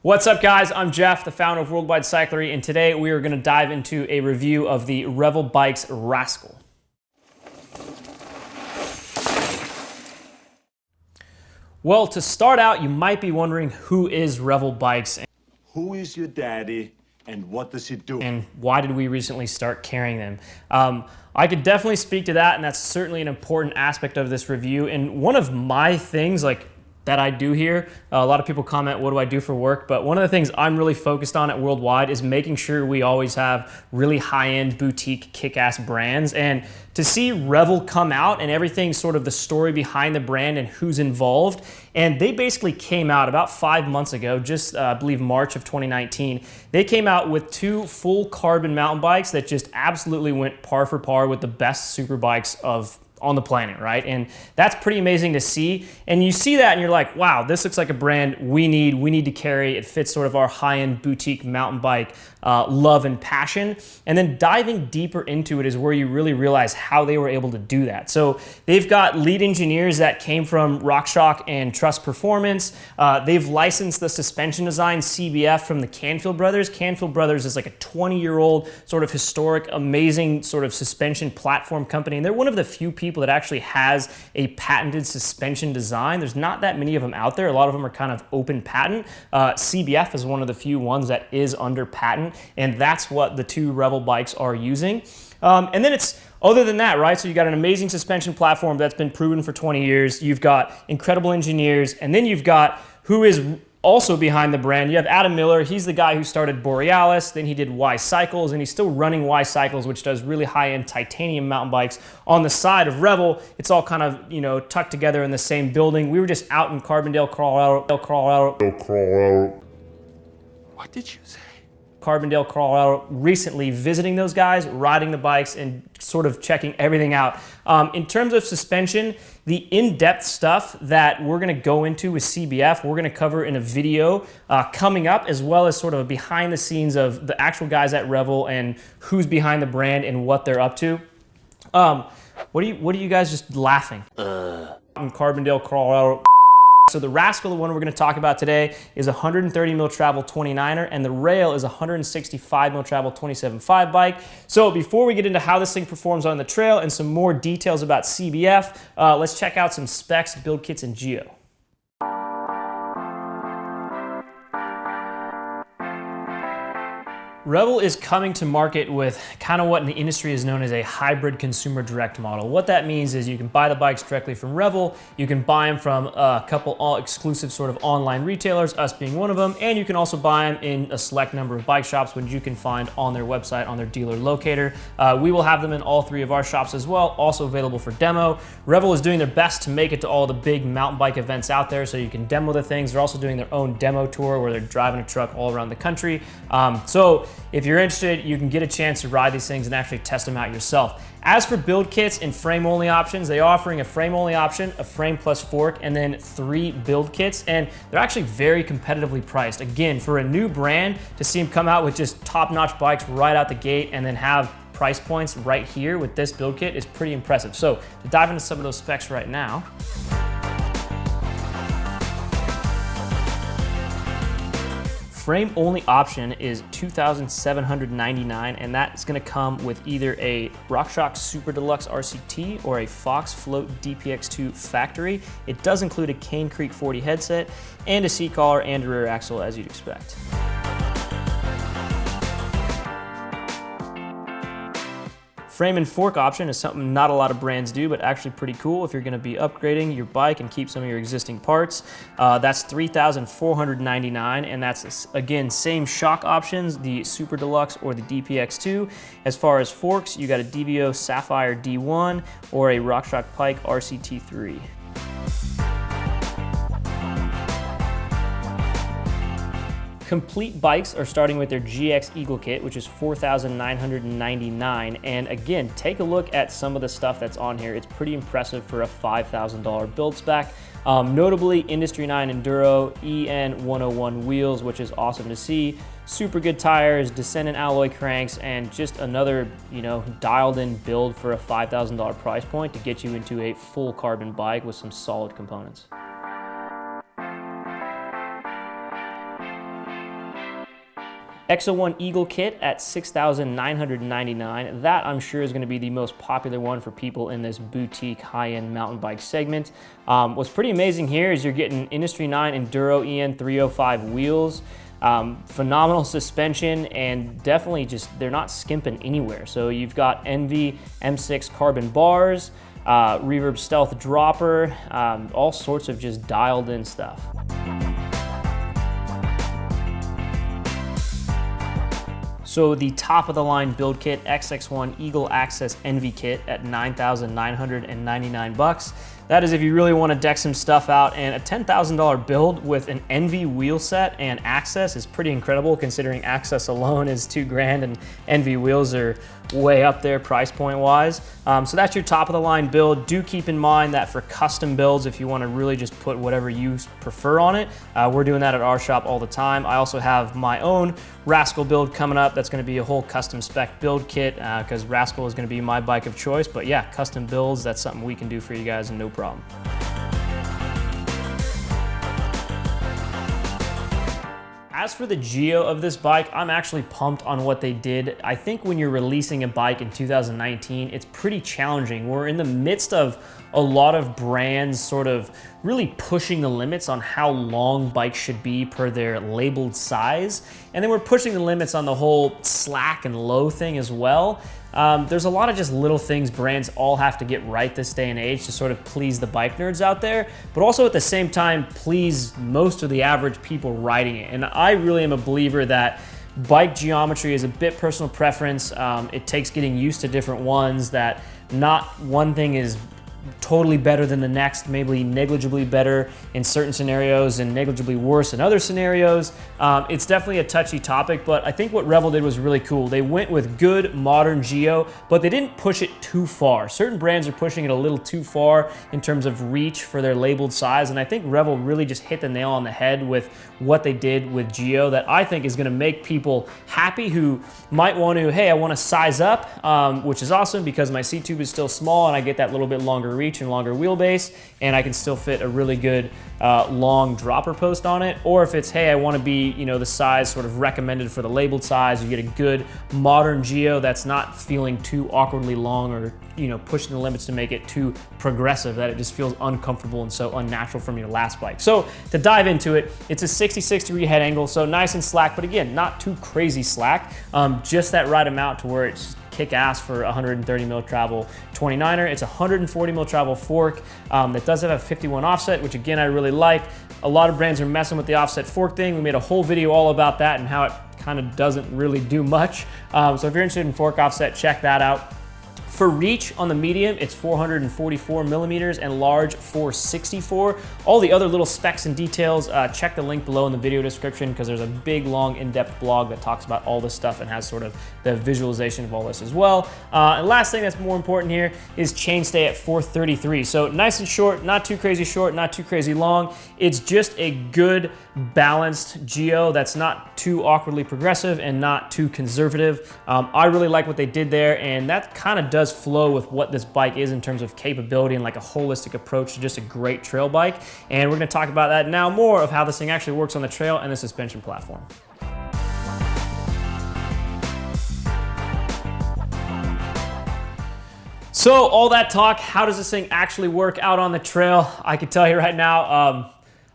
What's up, guys? I'm Jeff, the founder of Worldwide Cyclery, and today we are going to dive into a review of the Revel Bikes Rascal. Well, to start out, you might be wondering who is Revel Bikes, who is your daddy, and what does he do? And why did we recently start carrying them? I could definitely speak to that, and that's certainly an important aspect of this review. And one of my things, that I do here. A lot of people comment, what do I do for work? But one of the things I'm really focused on at Worldwide is making sure we always have really high-end boutique kick-ass brands. And to see Revel come out and everything, sort of the story behind the brand and who's involved. And they basically came out about 5 months ago, just I believe March of 2019. They came out with two full carbon mountain bikes that just absolutely went par for par with the best super bikes on the planet, right? And that's pretty amazing to see. And you see that and you're like, wow, this looks like a brand we need to carry. It fits sort of our high-end boutique mountain bike love and passion. And then diving deeper into it is where you really realize how they were able to do that. So they've got lead engineers that came from RockShox and Trust Performance. They've licensed the suspension design CBF from the Canfield brothers. Canfield brothers is like a 20-year-old sort of historic, amazing sort of suspension platform company. And they're one of the few people that actually has a patented suspension design. There's not that many of them out there. A lot of them are kind of open patent. CBF is one of the few ones that is under patent, and that's what the two Revel bikes are using. And then it's other than that, right? So you got an amazing suspension platform that's been proven for 20 years. You've got incredible engineers, and then you've got who is also behind the brand. You have Adam Miller. He's the guy who started Borealis, then he did Y Cycles, and he's still running Y Cycles, which does really high-end titanium mountain bikes. On the side of Revel, it's all kind of, tucked together in the same building. We were just out in Carbondale, Colorado. What did you say? Carbondale, Colorado, recently visiting those guys, riding the bikes, and sort of checking everything out. In terms of suspension, the in-depth stuff that we're gonna go into with CBF, we're gonna cover in a video coming up, as well as sort of a behind the scenes of the actual guys at Revel and who's behind the brand and what they're up to. What are you guys just laughing? In Carbondale, Colorado. So the Rascal, the one we're going to talk about today, is a 130 mil travel 29er, and the Rail is a 165 mil travel 27.5 bike. So before we get into how this thing performs on the trail and some more details about CBF, let's check out some specs, build kits, and geo. Revel is coming to market with kind of what in the industry is known as a hybrid consumer direct model. What that means is you can buy the bikes directly from Revel, you can buy them from a couple all exclusive sort of online retailers, us being one of them, and you can also buy them in a select number of bike shops, which you can find on their website, on their dealer locator. We will have them in all three of our shops as well, also available for demo. Revel is doing their best to make it to all the big mountain bike events out there so you can demo the things. They're also doing their own demo tour where they're driving a truck all around the country. So if you're interested, you can get a chance to ride these things and actually test them out yourself. As for build kits and frame-only options, they are offering a frame-only option, a frame plus fork, and then 3 build kits, and they're actually very competitively priced. Again, for a new brand, to see them come out with just top-notch bikes right out the gate and then have price points right here with this build kit is pretty impressive. So to dive into some of those specs right now. Frame only option is $2,799, and that's gonna come with either a RockShox Super Deluxe RCT or a Fox Float DPX2 factory. It does include a Cane Creek 40 headset and a seat collar and a rear axle, as you'd expect. Frame and fork option is something not a lot of brands do, but actually pretty cool if you're gonna be upgrading your bike and keep some of your existing parts. That's $3,499, and that's, again, same shock options, the Super Deluxe or the DPX2. As far as forks, you got a DVO Sapphire D1 or a RockShox Pike RCT3. Complete bikes are starting with their GX Eagle kit, which is $4,999. And again, take a look at some of the stuff that's on here. It's pretty impressive for a $5,000 build spec. Notably, Industry Nine Enduro EN101 wheels, which is awesome to see. Super good tires, descendant alloy cranks, and just another, dialed in build for a $5,000 price point to get you into a full carbon bike with some solid components. X01 Eagle kit at $6,999. That I'm sure is going to be the most popular one for people in this boutique high-end mountain bike segment. What's pretty amazing here is you're getting Industry Nine Enduro EN305 wheels, phenomenal suspension, and definitely just they're not skimping anywhere. So you've got NV M6 carbon bars, Reverb Stealth dropper, all sorts of just dialed in stuff. So the top of the line build kit, XX1 Eagle Access NV kit at $9,999. That is if you really want to deck some stuff out, and a $10,000 build with an NV wheel set and access is pretty incredible considering access alone is $2,000 and NV wheels are way up there price point wise. So that's your top of the line build. Do keep in mind that for custom builds, if you want to really just put whatever you prefer on it, we're doing that at our shop all the time. I also have my own Rascal build coming up. That's going to be a whole custom spec build kit because Rascal is going to be my bike of choice. But yeah, custom builds, that's something we can do for you guys and no problem. As for the geo of this bike, I'm actually pumped on what they did. I think when you're releasing a bike in 2019, it's pretty challenging. We're in the midst of a lot of brands sort of really pushing the limits on how long bikes should be per their labeled size. And then we're pushing the limits on the whole slack and low thing as well. There's a lot of just little things brands all have to get right this day and age to sort of please the bike nerds out there, but also at the same time please most of the average people riding it. And I really am a believer that bike geometry is a bit personal preference. It takes getting used to different ones, that not one thing is totally better than the next, maybe negligibly better in certain scenarios and negligibly worse in other scenarios. It's definitely a touchy topic, but I think what Revel did was really cool. They went with good modern geo, but they didn't push it too far. Certain brands are pushing it a little too far in terms of reach for their labeled size, and I think Revel really just hit the nail on the head with what they did with geo that I think is gonna make people happy who might want to, hey, I wanna size up, which is awesome because my seat tube is still small and I get that little bit longer reach and longer wheelbase, and I can still fit a really good long dropper post on it. Or if it's, hey, I want to be, you know, the size sort of recommended for the labeled size, you get a good modern geo that's not feeling too awkwardly long or, you know, pushing the limits to make it too progressive that it just feels uncomfortable and so unnatural from your last bike. So to dive into it, it's a 66-degree head angle, so nice and slack, but again, not too crazy slack, just that right amount to where it's kick ass for 130 mil travel 29er. It's a 140 mil travel fork that does have a 51 offset, which again, I really like. A lot of brands are messing with the offset fork thing. We made a whole video all about that and how it kind of doesn't really do much. So if you're interested in fork offset, check that out. For reach on the medium, it's 444 millimeters and large 464. All the other little specs and details, check the link below in the video description because there's a big, long, in-depth blog that talks about all this stuff and has sort of the visualization of all this as well. And last thing that's more important here is chainstay at 433. So nice and short, not too crazy short, not too crazy long. It's just a good balanced geo that's not too awkwardly progressive and not too conservative. I really like what they did there, and that kind of does flow with what this bike is in terms of capability and like a holistic approach to just a great trail bike. And we're going to talk about that now, more of how this thing actually works on the trail and the suspension platform. So all that talk, how does this thing actually work out on the trail? I can tell you right now,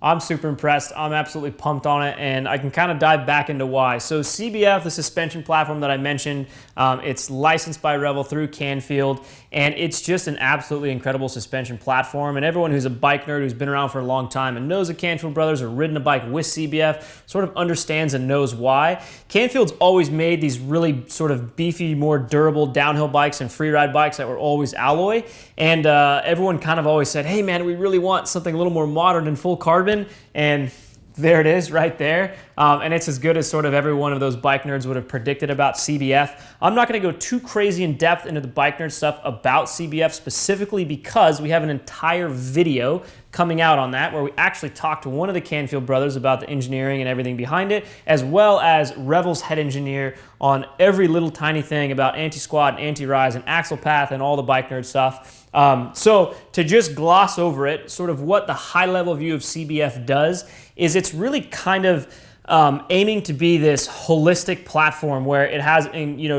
I'm super impressed. I'm absolutely pumped on it, and I can kind of dive back into why. So CBF, the suspension platform that I mentioned, it's licensed by Revel through Canfield, and it's just an absolutely incredible suspension platform. And everyone who's a bike nerd who's been around for a long time and knows the Canfield brothers or ridden a bike with CBF sort of understands and knows why. Canfield's always made these really sort of beefy, more durable downhill bikes and freeride bikes that were always alloy. And everyone kind of always said, hey man, we really want something a little more modern and full carbon. And there it is right there. And it's as good as sort of every one of those bike nerds would have predicted about CBF. I'm not gonna go too crazy in depth into the bike nerd stuff about CBF specifically because we have an entire video coming out on that where we actually talked to one of the Canfield brothers about the engineering and everything behind it, as well as Revel's head engineer on every little tiny thing about anti-squat, anti-rise, and axle path and all the bike nerd stuff. So to just gloss over it, sort of what the high level view of CBF does is it's really kind of aiming to be this holistic platform where it has,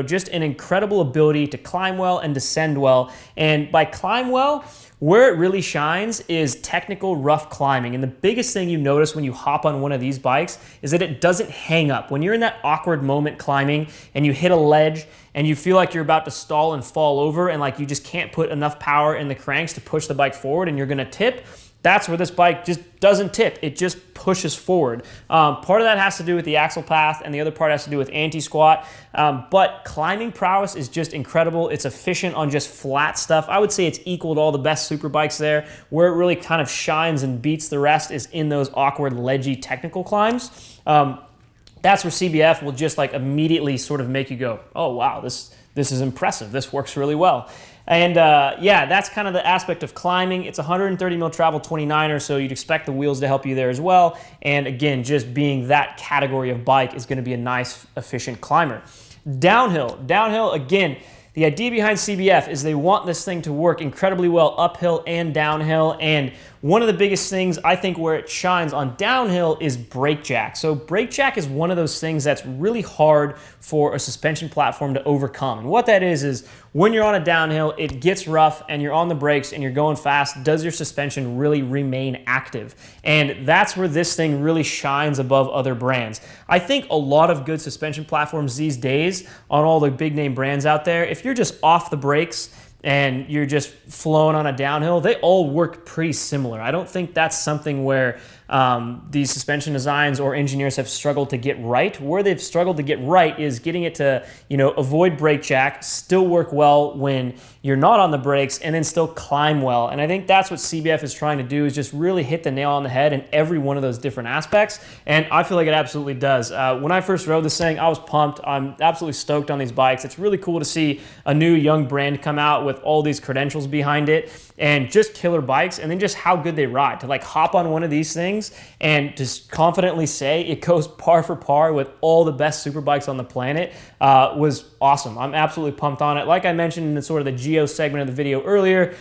just an incredible ability to climb well and descend well. And by climb well, where it really shines is technical rough climbing. And the biggest thing you notice when you hop on one of these bikes is that it doesn't hang up. When you're in that awkward moment climbing and you hit a ledge and you feel like you're about to stall and fall over and like you just can't put enough power in the cranks to push the bike forward and you're gonna tip, that's where this bike just doesn't tip. It just pushes forward. Part of that has to do with the axle path, and the other part has to do with anti-squat. But climbing prowess is just incredible. It's efficient on just flat stuff. I would say it's equal to all the best super bikes there. Where it really kind of shines and beats the rest is in those awkward, ledgy technical climbs. That's where CBF will just like immediately sort of make you go, oh wow, this is impressive. This works really well. And yeah, that's kind of the aspect of climbing. It's 130 mil travel 29er, so you'd expect the wheels to help you there as well. And again, just being that category of bike is going to be a nice, efficient climber. Downhill, again, the idea behind CBF is they want this thing to work incredibly well uphill and downhill. And one of the biggest things I think where it shines on downhill is brake jack. So brake jack is one of those things that's really hard for a suspension platform to overcome. And what that is when you're on a downhill, it gets rough and you're on the brakes and you're going fast, does your suspension really remain active? And that's where this thing really shines above other brands. I think a lot of good suspension platforms these days on all the big name brands out there, if you're just off the brakes and you're just flowing on a downhill, they all work pretty similar. I don't think that's something where these suspension designs or engineers have struggled to get right. Where they've struggled to get right is getting it to, avoid brake jack, still work well when you're not on the brakes, and then still climb well. And I think that's what CBF is trying to do, is just really hit the nail on the head in every one of those different aspects. And I feel like it absolutely does. When I first rode this thing, I was pumped. I'm absolutely stoked on these bikes. It's really cool to see a new young brand come out with all these credentials behind it and just killer bikes, and then just how good they ride. To like hop on one of these things and just confidently say it goes par for par with all the best super bikes on the planet was awesome. I'm absolutely pumped on it. Like I mentioned in the sort of the Geo segment of the video earlier,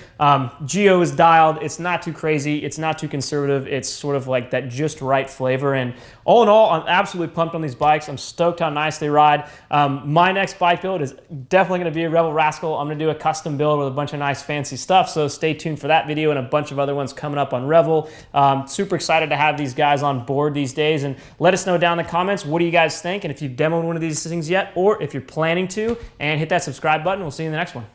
Geo is dialed. It's not too crazy. It's not too conservative. It's sort of like that just right flavor. And all in all, I'm absolutely pumped on these bikes. I'm stoked how nice they ride. My next bike build is definitely going to be a Revel Rascal. I'm going to do a custom build with a bunch of nice fancy stuff. So stay tuned for that video and a bunch of other ones coming up on Revel. Super excited to have these guys on board these days, and let us know down in the comments, what do you guys think? And if you've demoed one of these things yet, or if you're planning to, and hit that subscribe button. We'll see you in the next one.